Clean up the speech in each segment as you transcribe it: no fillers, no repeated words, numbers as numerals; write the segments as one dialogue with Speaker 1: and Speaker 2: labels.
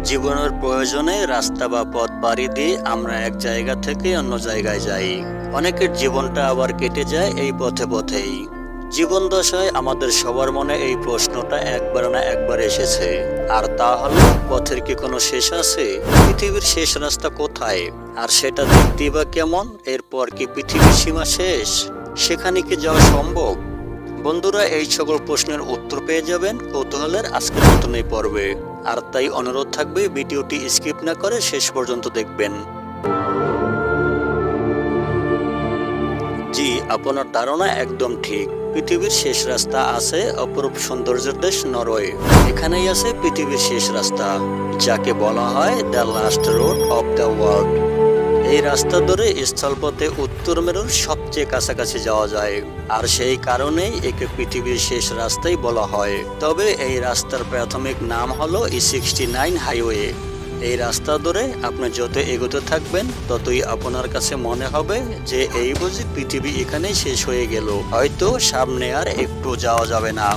Speaker 1: জীবনের প্রয়োজনে রাস্তা বা পথ পাড়ি দিয়ে আমরা এক জায়গা থেকে অন্য জায়গায় যাই। অনেকের জীবনটা আবার কেটে যায় এই পথে পথেই। জীবন দশায় আমাদের সবার মনে এই প্রশ্নটা একবার না একবার এসেছে, আর তা হলো পথের কি কোনো শেষ আছে? পৃথিবীর শেষ রাস্তা কোথায়? আর সেটা দেখতেই বা কেমন? এরপর কি পৃথিবীর সীমা শেষ? সেখানে কি যাওয়া সম্ভব? বন্ধুরা, এই সকল প্রশ্নের উত্তর পেয়ে যাবেন কৌতূহলের আজকের নতুন এই পর্বে। আর তাই অনুরোধ থাকবে ভিডিওটি স্কিপ না করে শেষ পর্যন্ত দেখবেন। জি, আপনার ধারণা একদম ঠিক। পৃথিবীর শেষ রাস্তা আছে অপরূপ সৌন্দর্যের দেশ নরওয়ে। এখানেই আছে পৃথিবীর শেষ রাস্তা, যাকে বলা হয় the last road of the world. এই রাস্তা ধরে স্থলপথে উত্তর মেরুর সবচেয়ে কাছাকাছি যাওয়া যায়, আর সেই কারণেই একে পৃথিবীর শেষ রাস্তাই বলা হয়। তবে এই রাস্তার প্রাথমিক নাম হলো E69 হাইওয়ে। এই রাস্তা ধরে আপনি যত এগোতে থাকবেন ততই আপনার কাছে মনে হবে যে এই বুঝি পৃথিবী এখানেই শেষ হয়ে গেল, হয়তো সামনে আর একটু যাওয়া যাবে না।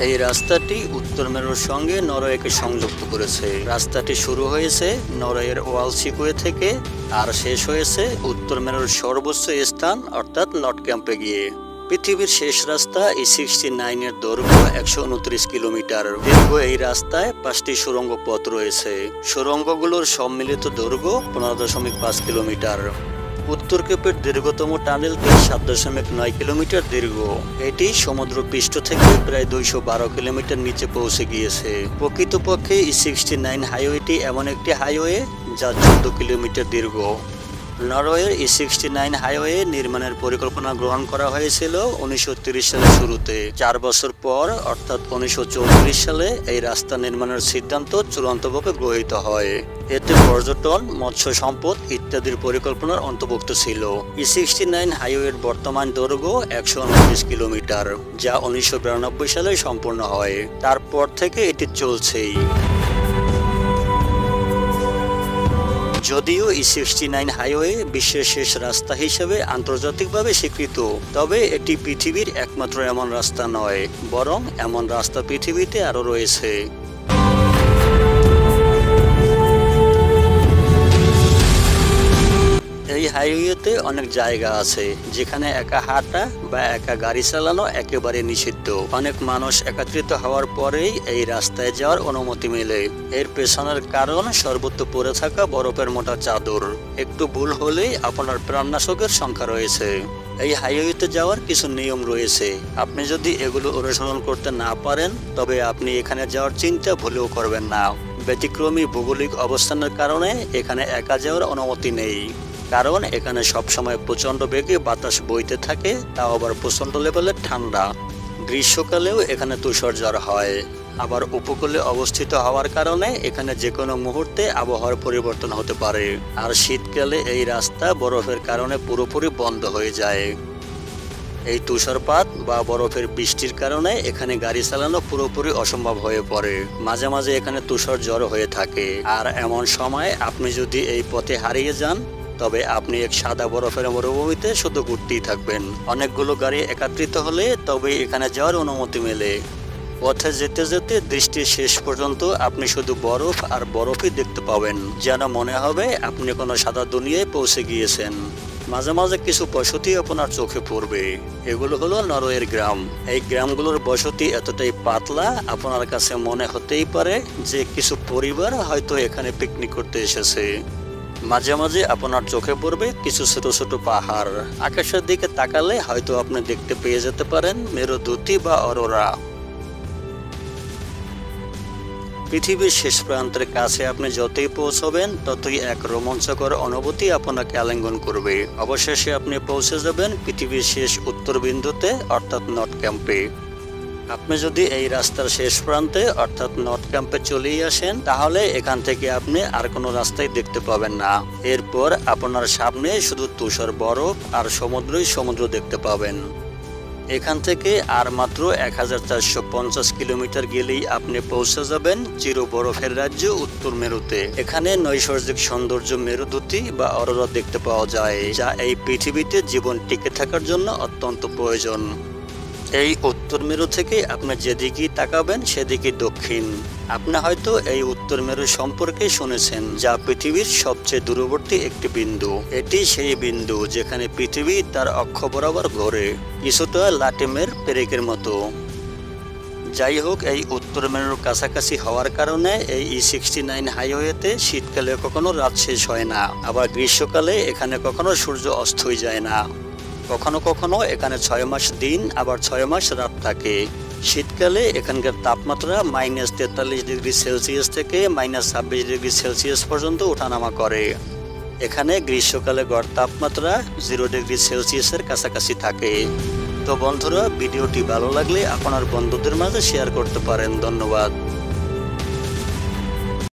Speaker 1: এই রাস্তাটি উত্তর মেরুর সঙ্গে নরওয়েকে সংযুক্ত করেছে। রাস্তাটি শুরু হয়েছে নরওয়ের ওয়ালসিকুয়ে থেকে আর শেষ হয়েছে উত্তর মেরুর সর্বোচ্চ স্থান অর্থাৎ নর্থ ক্যাম্পে গিয়ে। পৃথিবীর শেষ রাস্তা E69 এর দৈর্ঘ্য 129 কিলোমিটার। দীর্ঘ এই রাস্তায় 5টি সুড়ঙ্গ পথ রয়েছে। সুড়ঙ্গগুলোর সম্মিলিত দৈর্ঘ্য 15.5 কিলোমিটার। উত্তর কেপের দীর্ঘতম টানেলটি 7.9 কিলোমিটার দীর্ঘ। এটি সমুদ্র পৃষ্ঠ থেকে প্রায় 212 কিলোমিটার নিচে পৌঁছে গিয়েছে। প্রকৃতপক্ষে E69 হাইওয়েটি এমন একটি হাইওয়ে যা 14 কিলোমিটার দীর্ঘ। নরওয়ের E69 হাইওয়ে নির্মাণের পরিকল্পনা গ্রহণ করা হয়েছিল 1930 সালের শুরুতে। 4 বছর পর অর্থাৎ 1934 সালে এই রাস্তা নির্মাণের সিদ্ধান্ত চূড়ান্তভাবে গৃহীত হয়। এতে পর্যটন, মৎস্য সম্পদ ইত্যাদির পরিকল্পনার অন্তর্ভুক্ত ছিল। E69 হাইওয়ের বর্তমান দৈর্ঘ্য 129 কিলোমিটার, যা 1992 সালে সম্পূর্ণ হয়। তারপর থেকে এটি চলছেই। যদিও E69 হাইওয়ে বিশ্বের শেষ রাস্তা হিসেবে আন্তর্জাতিকভাবে স্বীকৃত, তবে এটি পৃথিবীর একমাত্র এমন রাস্তা নয়, বরং এমন রাস্তা পৃথিবীতে আরও রয়েছে। এই হাইওয়েতে অনেক জায়গা আছে যেখানে একা হাঁটা বা একা গাড়ি চালানো একেবারে নিষিদ্ধ। অনেক মানুষ একত্রিত হওয়ার পরেই এই রাস্তায় যাওয়ার অনুমতি মেলে। এর পেছনের কারণ সর্বত্র পড়ে থাকা বরফের মোটা চাদর। একটু ভুল হলেই আপনার প্রাণনাশকের সংখ্যা রয়েছে। এই হাইওয়েতে যাওয়ার কিছু নিয়ম রয়েছে। আপনি যদি এগুলো অনুসরণ করতে না পারেন তবে আপনি এখানে যাওয়ার চিন্তা ভুলেও করবেন না। ব্যতিক্রমী ভৌগোলিক অবস্থানের কারণে এখানে একা যাওয়ার অনুমতি নেই, কারণ এখানে সবসময় প্রচণ্ড বেগে বাতাস বইতে থাকে, তাও আবার প্রচণ্ড লেভেলের ঠান্ডা। গ্রীষ্মকালেও এখানে তুষারঝড় হয়। আবার উপকূলে অবস্থিত হওয়ার কারণে এখানে যে কোনো মুহূর্তে আবহাওয়ার পরিবর্তন হতে পারে। আর শীতকালে এই রাস্তা বরফের কারণে পুরোপুরি বন্ধ হয়ে যায়। এই তুষারপাত বা বরফের বৃষ্টির কারণে এখানে গাড়ি চালানো পুরোপুরি অসম্ভব হয়ে পড়ে। মাঝে মাঝে এখানে তুষারঝড় হয়ে থাকে। আর এমন সময় আপনি যদি এই পথে হারিয়ে যান তবে আপনি এক সাদা বরফের মরুভূমিতে শুধু ঘুরতেই থাকবেন। অনেকগুলো গাড়ি একত্রিত হলে তবে এখানে যাওয়ার অনুমতি মেলে। পথে যেতে যেতে দৃষ্টির শেষ পর্যন্ত আপনি শুধু বরফ আর বরফই দেখতে পাবেন, যেন মনে হবে আপনি কোনো সাদা দুনিয়ায় পৌঁছে গিয়েছেন। মাঝে মাঝে কিছু বসতি আপনার চোখে পড়বে। এগুলো হলো নরওয়ের গ্রাম। এই গ্রামগুলোর বসতি এতটাই পাতলা আপনার কাছে মনে হতেই পারে যে কিছু পরিবার হয়তো এখানে পিকনিক করতে এসেছে। মাঝে মাঝে আপনার চোখে পড়বে কিছু ছোট ছোট পাহাড়। আকাশের দিকে তাকালে হয়তো আপনি দেখতে পেয়ে যেতে পারেন মেরুদূতি বা অরোরা। পৃথিবীর শেষ প্রান্তের কাছে আপনি যতই পৌঁছবেন ততই এক রোমাঞ্চকর অনুভূতি আপনাকে আলিঙ্গন করবে। অবশেষে আপনি পৌঁছে যাবেন পৃথিবীর শেষ উত্তর বিন্দুতে অর্থাৎ নর্থ ক্যাম্পে। আপনি যদি এই রাস্তার শেষ প্রান্তে অর্থাৎ নর্থ ক্যাম্পে চলেই আসেন তাহলে এখান থেকে আপনি আর কোনো রাস্তায় দেখতে পাবেন না। এরপর আপনার সামনে শুধু তুষার বরফ আর সমুদ্র দেখতে পাবেন। এখান থেকে আর মাত্র 1450 কিলোমিটার গেলেই আপনি পৌঁছে যাবেন চির বরফের রাজ্য উত্তর মেরুতে। এখানে নৈসর্গিক সৌন্দর্য মেরুদূতি বা অরোরা দেখতে পাওয়া যায়, যা এই পৃথিবীতে জীবন টিকে থাকার জন্য অত্যন্ত প্রয়োজন। এই উত্তর মেরু থেকে আপনি যেদিকেই তাকাবেন সেদিকে দক্ষিণ। আপনি হয়তো এই উত্তর মেরু সম্পর্কে শুনেছেন, যা পৃথিবীর সবচেয়ে দূরবর্তী একটি বিন্দু। এটি সেই বিন্দু যেখানে পৃথিবী তার অক্ষ বরাবর ঘোরে, কিছুটা লাটিমের পেরেকের মতো। যাই হোক, এই উত্তর মেরুর কাছাকাছি হওয়ার কারণে এই E69 হাইওয়েতে শীতকালে কখনো রাত শেষ হয় না, আবার গ্রীষ্মকালে এখানে কখনো সূর্য অস্তই যায় না। কখনো কখনো এখানে 6 মাস দিন আবার 6 মাস রাত থাকে। শীতকালে এখানকার তাপমাত্রা -43°C থেকে -26°C পর্যন্ত ওঠানামা করে। এখানে গ্রীষ্মকালে গড় তাপমাত্রা 0°C কাছাকাছি থাকে। তো বন্ধুরা, ভিডিওটি ভালো লাগলে আপনার বন্ধুদের মাঝে শেয়ার করতে পারেন। ধন্যবাদ।